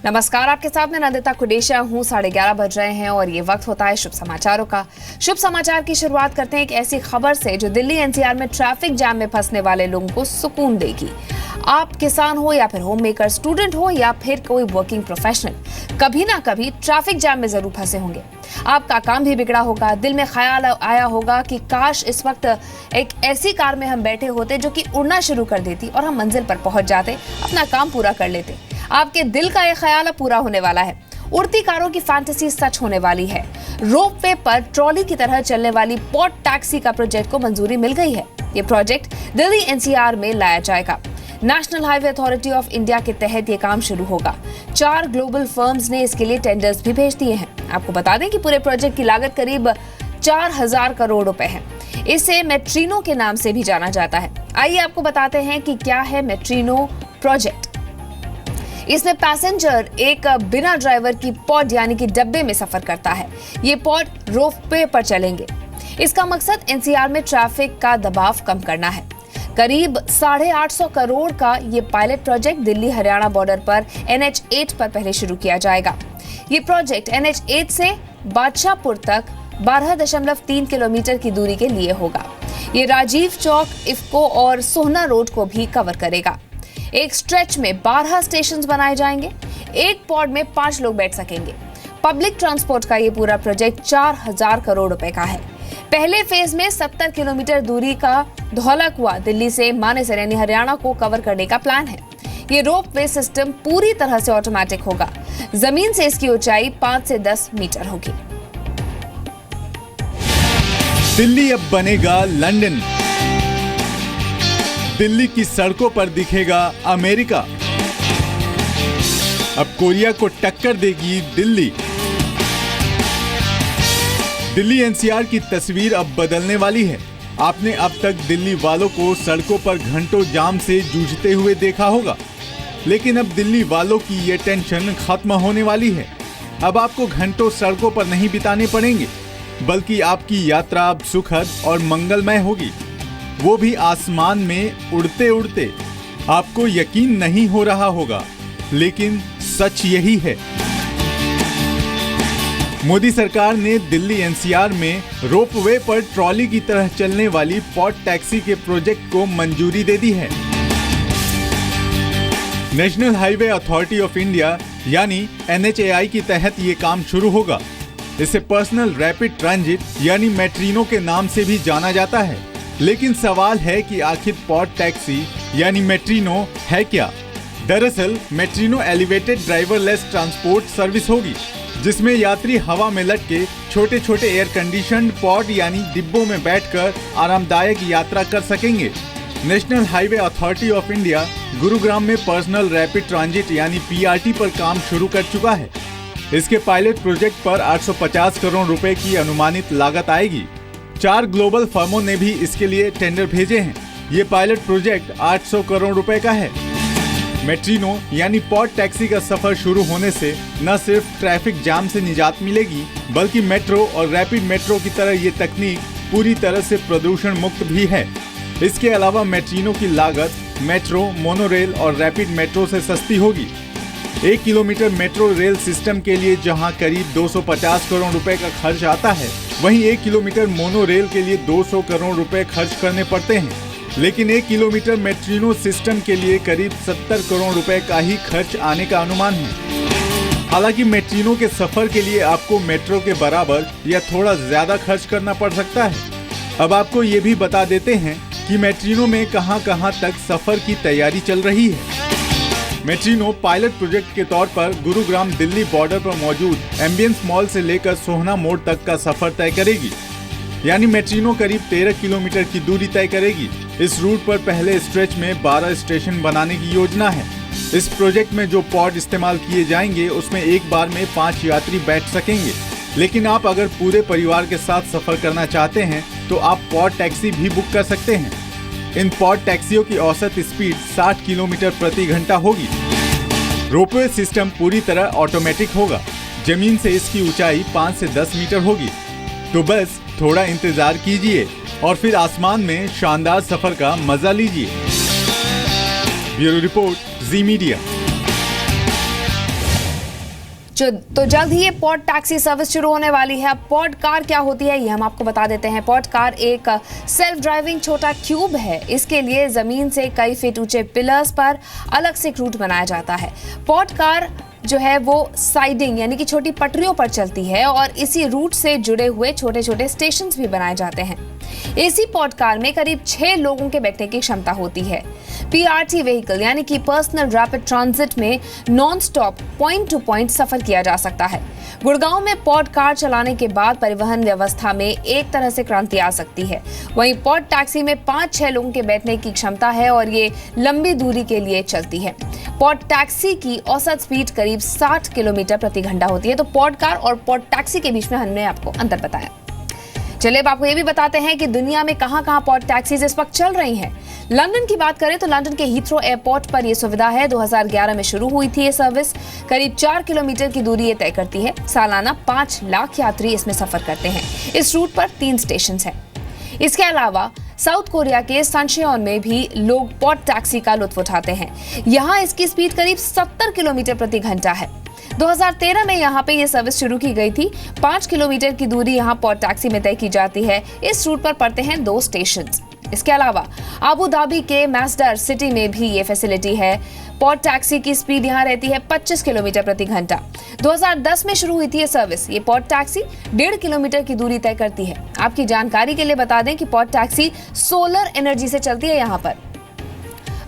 नमस्कार, आपके साथ मैं नंदिता कुडेशा हूँ। 11:30 बज रहे हैं और ये वक्त होता है शुभ समाचारों का। शुभ समाचार की शुरुआत करते हैं एक ऐसी खबर से जो दिल्ली एनसीआर में ट्रैफिक जाम में फंसने वाले लोगों को सुकून देगी। आप किसान हो या फिर होम मेकर, स्टूडेंट हो या फिर कोई वर्किंग प्रोफेशनल, कभी ना कभी ट्रैफिक जाम में जरूर फंसे होंगे। आपका काम भी बिगड़ा होगा, दिल में ख्याल आया होगा कि काश इस वक्त एक ऐसी कार में हम बैठे होते जो कि उड़ना शुरू कर देती और हम मंजिल पर पहुंच जाते, अपना काम पूरा कर लेते। आपके दिल का ये ख्याल अब पूरा होने वाला है। उड़ती कारों की फैंटेसी सच होने वाली है। रोपवे पर ट्रॉली की तरह चलने वाली पॉड टैक्सी का प्रोजेक्ट को मंजूरी मिल गई है। ये प्रोजेक्ट दिल्ली एनसीआर में लाया जाएगा। National highway authority of India के तहत ये काम शुरू होगा। 4 ग्लोबल फर्म्स ने इसके लिए टेंडर्स भी भेज दिए हैं। आपको बता दें कि पूरे प्रोजेक्ट की लागत करीब 4000 करोड़ रुपए है। इसे मेट्रिनो के नाम से भी जाना जाता है। आइए आपको बताते हैं कि क्या है मेट्रिनो प्रोजेक्ट। इसमें पैसेंजर एक बिना ड्राइवर की पॉड यानी कि डब्बे में सफर करता है। ये पॉड रोपवे पर चलेंगे। इसका मकसद एनसीआर में ट्रैफिक का दबाव कम करना है। करीब 850 करोड़ का ये pilot project Delhi Haryana border पर NH8 पर पहले शुरू किया जाएगा। ये प्रोजेक्ट NH8 से बादशाहपुर तक 12.3 किलोमीटर की दूरी के लिए होगा। ये राजीव चौक, इफ्को और सोहना रोड को भी कवर करेगा। एक स्ट्रेच में 12 स्टेशंस बनाए जाएंगे। एक पॉड में 5 लोग बैठ सकेंगे। पब्लिक ट्रांसपोर्ट का ये पूरा प्रोजेक्ट 4000 करोड़ रुपए का है। पहले फेज में 70 किलोमीटर दूरी का धौलाकुआं दिल्ली से मानेसर यानी हरियाणा को कवर करने का प्लान है। ये रोपवे सिस्टम पूरी तरह से ऑटोमेटिक होगा। जमीन से इसकी ऊंचाई 5 से 10 मीटर होगी। दिल्ली अब बनेगा लंदन। दिल्ली की सड़कों पर दिखेगा अमेरिका। अब कोरिया को टक्कर देगी दिल्ली। दिल्ली एनसीआर की तस्वीर अब बदलने वाली है। आपने अब तक दिल्ली वालों को सड़कों पर घंटों जाम से जूझते हुए देखा होगा, लेकिन अब दिल्ली वालों की ये टेंशन खत्म होने वाली है। अब आपको घंटों सड़कों पर नहीं बिताने पड़ेंगे, बल्कि आपकी यात्रा अब सुखद और मंगलमय होगी, वो भी आसमान में उड़ते उड़ते। आपको यकीन नहीं हो रहा होगा, लेकिन सच यही है। मोदी सरकार ने दिल्ली एनसीआर में रोपवे पर ट्रॉली की तरह चलने वाली पॉड टैक्सी के प्रोजेक्ट को मंजूरी दे दी है। National highway authority of India यानी NHAI के तहत ये काम शुरू होगा। इसे पर्सनल रैपिड ट्रांजिट यानी मेट्रिनो के नाम से भी जाना जाता है। लेकिन सवाल है कि आखिर पॉड टैक्सी यानी मेट्रिनो है क्या? दरअसल मेट्रिनो एलिवेटेड ड्राइवरलेस ट्रांसपोर्ट सर्विस होगी, जिसमें यात्री हवा में लटके छोटे छोटे एयर कंडीशन्ड पॉड यानी डिब्बों में बैठकर आरामदायक यात्रा कर सकेंगे। National highway authority of India Gurugram में पर्सनल रैपिड ट्रांजिट यानी PRT पर काम शुरू कर चुका है। इसके पायलट प्रोजेक्ट पर 850 करोड़ रुपए की अनुमानित लागत आएगी। 4 ग्लोबल फर्मों ने भी इसके लिए टेंडर भेजे हैं। ये पायलट प्रोजेक्ट 800 करोड़ रुपए का है। मेट्रिनो यानी पॉड टैक्सी का सफर शुरू होने से न सिर्फ ट्रैफिक जाम से निजात मिलेगी, बल्कि मेट्रो और रैपिड मेट्रो की तरह ये तकनीक पूरी तरह से प्रदूषण मुक्त भी है। इसके अलावा मेट्रिनो की लागत मेट्रो, मोनोरेल और रैपिड मेट्रो से सस्ती होगी। 1 किलोमीटर मेट्रो रेल सिस्टम के लिए जहां करीब 250 करोड़ रुपए का खर्च आता है, वहीं 1 किलोमीटर मोनो रेल के लिए 200 करोड़ रुपए खर्च करने पड़ते हैं। लेकिन 1 किलोमीटर मेट्रिनो सिस्टम के लिए करीब 70 करोड़ रुपए का ही खर्च आने का अनुमान है। हालांकि मेट्रिनो के सफर के लिए आपको मेट्रो के बराबर या थोड़ा ज्यादा खर्च करना पड़ सकता है। अब आपको ये भी बता देते हैं कि मेट्रिनो में कहां-कहां तक सफर की तैयारी चल रही है। मेट्रिनो पायलट प्रोजेक्ट के तौर पर गुरुग्राम दिल्ली बॉर्डर पर मौजूद एम्बियंस मॉल से लेकर सोहना मोड़ तक का सफर तय करेगी। यानी मेट्रिनो करीब 13 किलोमीटर की दूरी तय करेगी। इस रूट पर पहले स्ट्रेच में 12 स्टेशन बनाने की योजना है। इस प्रोजेक्ट में जो पॉड इस्तेमाल किए जाएंगे, उसमें एक बार में 5 यात्री बैठ सकेंगे। लेकिन आप अगर पूरे परिवार के साथ सफर करना चाहते हैं, तो आप पॉड टैक्सी भी बुक कर सकते हैं। इन पॉड टैक्सियों की औसत स्पीड 60 किलोमीटर प्रति घंटा होगी। रोपवे सिस्टम पूरी तरह ऑटोमेटिक होगा। जमीन से इसकी ऊंचाई 5 से 10 मीटर होगी। तो बस थोड़ा इंतजार कीजिए और फिर आसमान में शानदार सफर का मजा लीजिए। ब्यूरो रिपोर्ट, जी मीडिया। तो जल्द ही ये पॉड टैक्सी सर्विस शुरू होने वाली है। अब पॉड कार क्या होती है ये हम आपको बता देते हैं। पॉड कार एक सेल्फ ड्राइविंग छोटा क्यूब है। इसके लिए जमीन से कई फीट ऊंचे पिलर्स पर अलग से एक रूट बनाया जाता है। पॉड कार जो है वो साइडिंग यानी कि छोटी पटरियों पर चलती है और इसी रूट से जुड़े हुए छोटे छोटे स्टेशन भी बनाए जाते हैं। एसी पॉड कार में करीब 6 लोगों के बैठने की क्षमता होती है। पीआरटी व्हीकल यानी कि पर्सनल रैपिड ट्रांजिट में non stop point to point सफर किया जा सकता है। गुड़गांव में पॉड कार चलाने के बाद परिवहन व्यवस्था में एक तरह से क्रांति आ सकती है। वहीं पॉड टैक्सी में 5-6 लोगों के बैठने की क्षमता है और ये लंबी दूरी के लिए चलती है। पॉड टैक्सी की औसत स्पीड करीब 60 किलोमीटर प्रति घंटा होती है। तो पॉड कार और पॉड टैक्सी के बीच में हमने आपको अंतर बताया। चलिए अब आपको ये भी बताते हैं कि दुनिया में कहां-कहां पॉड टैक्सीज इस वक्त चल रही हैं। लंदन की बात करें तो लंदन के हीथ्रो एयरपोर्ट पर यह सुविधा है। 2011 में शुरू हुई थी ये सर्विस। करीब 4 किलोमीटर की दूरी ये तय करती है। सालाना 5 लाख यात्री इसमें सफर करते हैं। इस रूट पर 3 स्टेशन हैं। इसके अलावा साउथ कोरिया के सनशियोन में भी लोग पॉड टैक्सी का लुत्फ उठाते हैं। यहाँ इसकी स्पीड करीब 70 किलोमीटर प्रति घंटा है। 2013 में यहाँ पे ये सर्विस शुरू की गई थी। 5 किलोमीटर की दूरी यहाँ पॉड टैक्सी में तय की जाती है। इस रूट पर पड़ते हैं 2 स्टेशन। इसके अलावा अबू धाबी के मैस्डर सिटी में भी ये फैसिलिटी है। पॉड टैक्सी की स्पीड यहाँ रहती है 25 किलोमीटर प्रति घंटा। 2010 में शुरू हुई थी ये सर्विस। ये पॉड टैक्सी 1.5 किलोमीटर की दूरी तय करती है। आपकी जानकारी के लिए बता दें कि पॉड टैक्सी सोलर एनर्जी से चलती है। यहाँ पर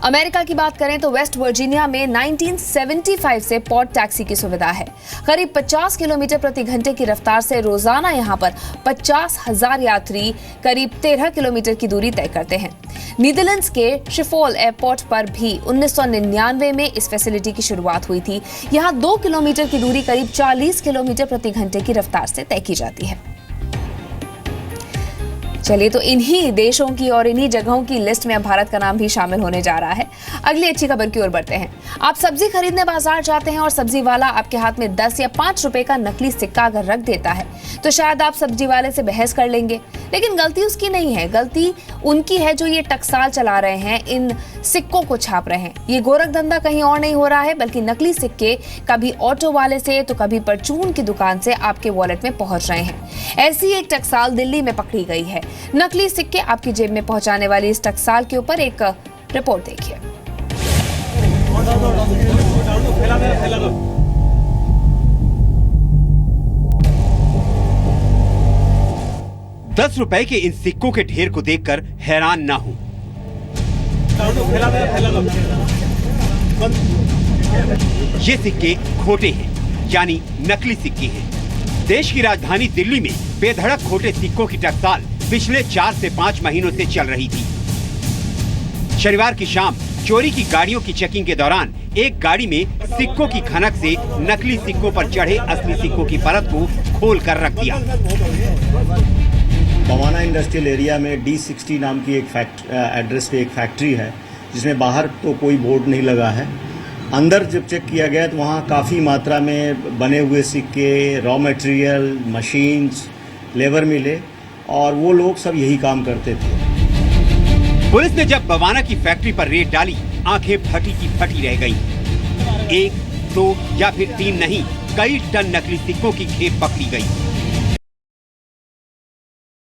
अमेरिका की बात करें तो वेस्ट वर्जीनिया में 1975 से पॉड टैक्सी की सुविधा है। करीब 50 किलोमीटर प्रति घंटे की रफ्तार से रोजाना यहाँ पर 50,000 यात्री करीब 13 किलोमीटर की दूरी तय करते हैं। नीदरलैंड्स के शिफोल एयरपोर्ट पर भी 1999 में इस फैसिलिटी की शुरुआत हुई थी। यहाँ 2 किलोमीटर की दूरी करीब 40 किलोमीटर प्रति घंटे की रफ्तार से तय की जाती है। चलिए तो इन्हीं देशों की और इन्हीं जगहों की लिस्ट में अब भारत का नाम भी शामिल होने जा रहा है। अगली अच्छी खबर की ओर बढ़ते हैं। आप सब्जी खरीदने बाजार जाते हैं और सब्जी वाला आपके हाथ में 10 या 5 रुपए का नकली सिक्का अगर रख देता है तो शायद आप सब्जी वाले से बहस कर लेंगे, लेकिन गलती उसकी नहीं है। गलती उनकी है जो ये टकसाल चला रहे हैं, इन सिक्कों को छाप रहे हैं। ये गोरख धंधा कहीं और नहीं हो रहा है, बल्कि नकली सिक्के कभी ऑटो वाले से तो कभी परचून की दुकान से आपके वॉलेट में पहुंच रहे हैं। ऐसी एक टकसाल दिल्ली में पकड़ी गई है। नकली सिक्के आपकी जेब में पहुंचाने वाली इस टकसाल के ऊपर एक रिपोर्ट देखिए। ₹10 के इन सिक्कों के ढेर को देखकर हैरान ना हो। ये सिक्के खोटे हैं, यानी नकली सिक्के हैं। देश की राजधानी दिल्ली में बेधड़क खोटे सिक्कों की टकसाल पिछले 4 से 5 महीनों से चल रही थी। शनिवार की शाम चोरी की गाड़ियों की चेकिंग के दौरान एक गाड़ी में सिक्कों की खनक से नकली सिक्कों पर चढ़े असली सिक्कों की परत को खोल कर रख दिया। बवाना इंडस्ट्रियल एरिया में D60 नाम की एक एड्रेस पे एक फैक्ट्री है, जिसमें बाहर तो कोई बोर्ड नहीं लगा है। अंदर जब चेक किया गया तो वहाँ काफ़ी मात्रा में बने हुए सिक्के, रॉ मटेरियल, मशीन्स, लेबर मिले और वो लोग सब यही काम करते थे। पुलिस ने जब बवाना की फैक्ट्री पर रेड डाली, आंखें फटी की फटी रह गईं। 1, 2 या फिर 3 नहीं, कई टन नकली सिक्कों की खेप पकड़ी गई।